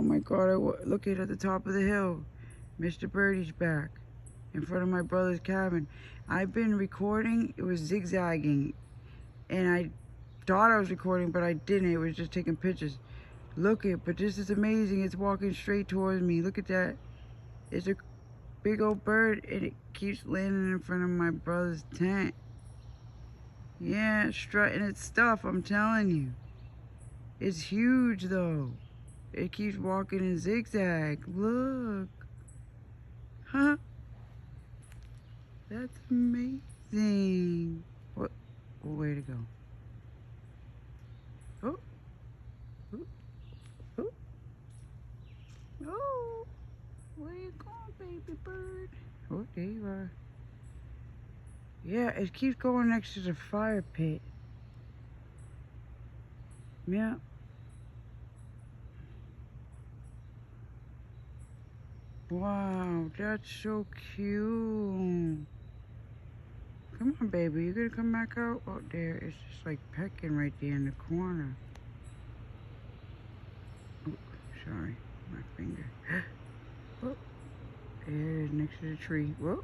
Oh my God, look at the top of the hill. Mr. Birdie's back in front of my brother's cabin. I've been recording, it was zigzagging, and I thought I was recording, but I didn't. It was just taking pictures. Look it, but this is amazing. It's walking straight towards me. Look at that. It's a big old bird, and it keeps landing in front of my brother's tent. Yeah, it's strutting its stuff, I'm telling you. It's huge though. It keeps walking in zigzag. Look. Huh? That's amazing. What? Oh, way to go. Oh. Oh. Oh. Oh. Where you going, baby bird? Oh, there you are. Yeah, it keeps going next to the fire pit. Yeah. Wow, that's so cute. Come on, baby. You gonna come back out? Oh, there. It's just like pecking right there in the corner. Oh, sorry. My finger. Oh, there it is next to the tree. Whoa.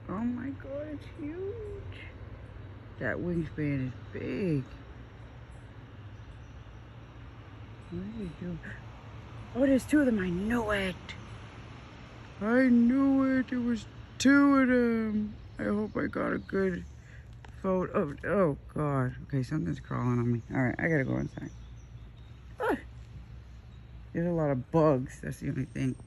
Oh my God, it's huge. That wingspan is big. What are you doing? Oh, there's two of them. I knew it. I knew it. There was two of them. I hope I got a good photo. Oh, God. Okay, something's crawling on me. All right, I gotta go inside. Ah, there's a lot of bugs. That's the only thing.